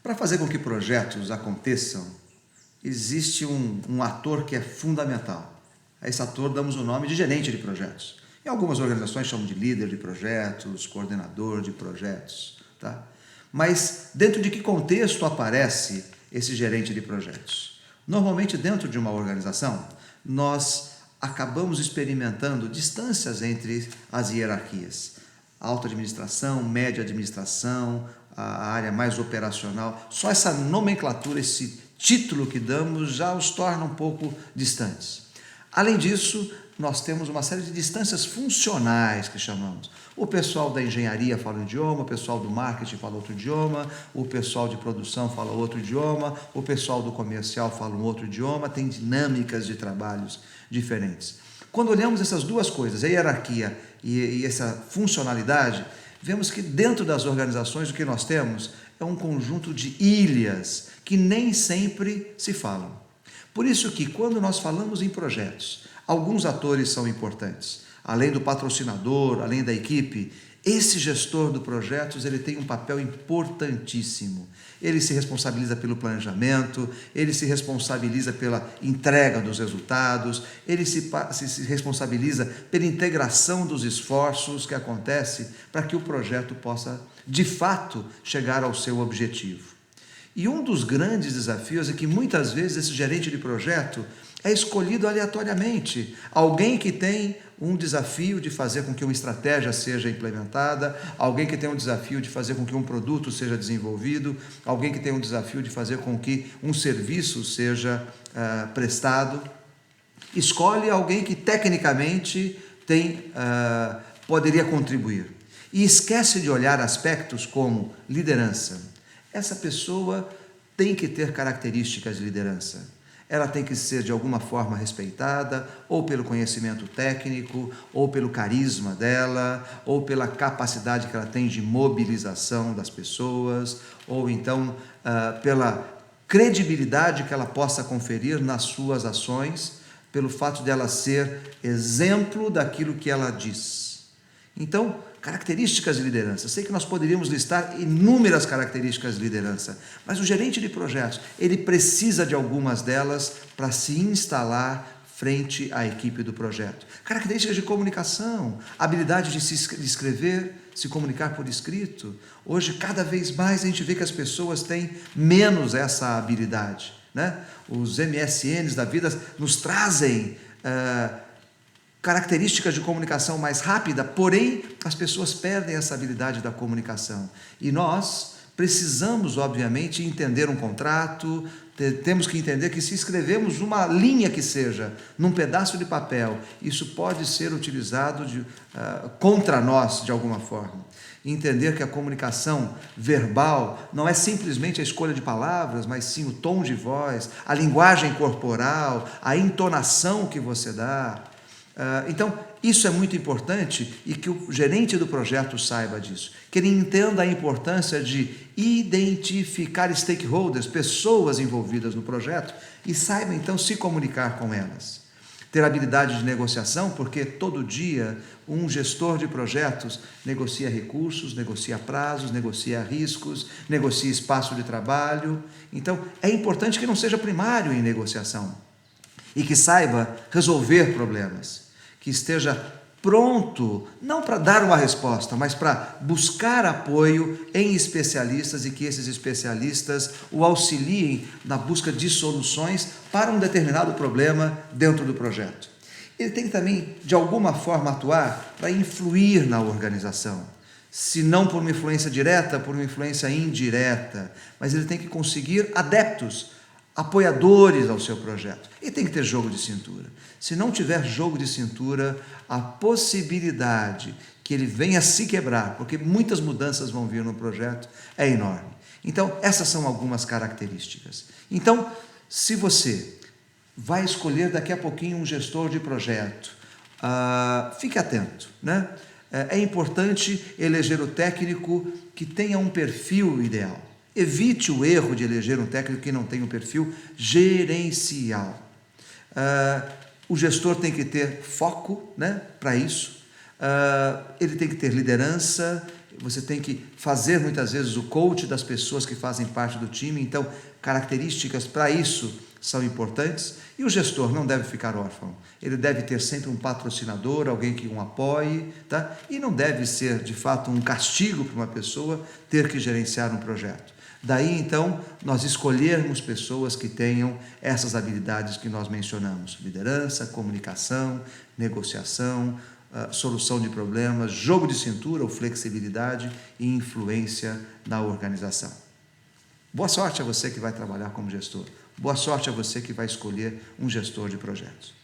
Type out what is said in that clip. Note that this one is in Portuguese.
Para fazer com que projetos aconteçam, existe um ator que é fundamental. A esse ator damos o nome de gerente de projetos. Em algumas organizações chamam de líder de projetos, coordenador de projetos. Tá? Mas dentro de que contexto aparece esse gerente de projetos? Normalmente dentro de uma organização, nós acabamos experimentando distâncias entre as hierarquias. Alta administração, média administração, a área mais operacional. Só essa nomenclatura, esse título que damos já os torna um pouco distantes. Além disso, nós temos uma série de distâncias funcionais que chamamos. O pessoal da engenharia fala um idioma, o pessoal do marketing fala outro idioma, o pessoal de produção fala outro idioma, o pessoal do comercial fala um outro idioma, tem dinâmicas de trabalhos diferentes. Quando olhamos essas duas coisas, a hierarquia e essa funcionalidade, vemos que dentro das organizações o que nós temos é um conjunto de ilhas que nem sempre se falam. Por isso que quando nós falamos em projetos, alguns atores são importantes. Além do patrocinador, além da equipe, esse gestor do projetos ele tem um papel importantíssimo. Ele se responsabiliza pelo planejamento, ele se responsabiliza pela entrega dos resultados, ele se responsabiliza pela integração dos esforços que acontece para que o projeto possa, de fato, chegar ao seu objetivo. E um dos grandes desafios é que muitas vezes esse gerente de projeto é escolhido aleatoriamente. Alguém que tem um desafio de fazer com que uma estratégia seja implementada, alguém que tem um desafio de fazer com que um produto seja desenvolvido, alguém que tem um desafio de fazer com que um serviço seja prestado. Escolhe alguém que tecnicamente poderia contribuir. E esquece de olhar aspectos como liderança. Essa pessoa tem que ter características de liderança. Ela tem que ser de alguma forma respeitada, ou pelo conhecimento técnico, ou pelo carisma dela, ou pela capacidade que ela tem de mobilização das pessoas, ou então pela credibilidade que ela possa conferir nas suas ações, pelo fato de ela ser exemplo daquilo que ela diz. Então, características de liderança. Sei que nós poderíamos listar inúmeras características de liderança, mas o gerente de projetos, ele precisa de algumas delas para se instalar frente à equipe do projeto. Características de comunicação, habilidade de escrever, se comunicar por escrito. Hoje, cada vez mais, a gente vê que as pessoas têm menos essa habilidade, né? Os MSNs da vida nos trazem características de comunicação mais rápida, porém, as pessoas perdem essa habilidade da comunicação. E nós precisamos, obviamente, entender um contrato, temos que entender que se escrevemos uma linha que seja, num pedaço de papel, isso pode ser utilizado contra nós, de alguma forma. Entender que a comunicação verbal não é simplesmente a escolha de palavras, mas sim o tom de voz, a linguagem corporal, a entonação que você dá. Então, isso é muito importante e que o gerente do projeto saiba disso, que ele entenda a importância de identificar stakeholders, pessoas envolvidas no projeto, e saiba então se comunicar com elas. Ter habilidade de negociação, porque todo dia um gestor de projetos negocia recursos, negocia prazos, negocia riscos, negocia espaço de trabalho. Então, é importante que não seja primário em negociação e que saiba resolver problemas, que esteja pronto, não para dar uma resposta, mas para buscar apoio em especialistas e que esses especialistas o auxiliem na busca de soluções para um determinado problema dentro do projeto. Ele tem que também, de alguma forma, atuar para influir na organização, se não por uma influência direta, por uma influência indireta, mas ele tem que conseguir adeptos, apoiadores ao seu projeto. E tem que ter jogo de cintura. Se não tiver jogo de cintura, a possibilidade que ele venha se quebrar, porque muitas mudanças vão vir no projeto, é enorme. Então, essas são algumas características. Então, se você vai escolher daqui a pouquinho um gestor de projeto, fique atento, né? É importante eleger o técnico que tenha um perfil ideal. Evite o erro de eleger um técnico que não tem um perfil gerencial. O gestor tem que ter foco, né, para isso. Ele tem que ter liderança, Você tem que fazer muitas vezes o coach das pessoas que fazem parte do time. Então, características para isso são importantes. E o gestor não deve ficar órfão. Ele deve ter sempre um patrocinador, alguém que o apoie, tá? E não deve ser, de fato, um castigo para uma pessoa ter que gerenciar um projeto. Daí, então, nós escolhermos pessoas que tenham essas habilidades que nós mencionamos: liderança, comunicação, negociação, solução de problemas, jogo de cintura ou flexibilidade e influência na organização. Boa sorte a você que vai trabalhar como gestor. Boa sorte a você que vai escolher um gestor de projetos.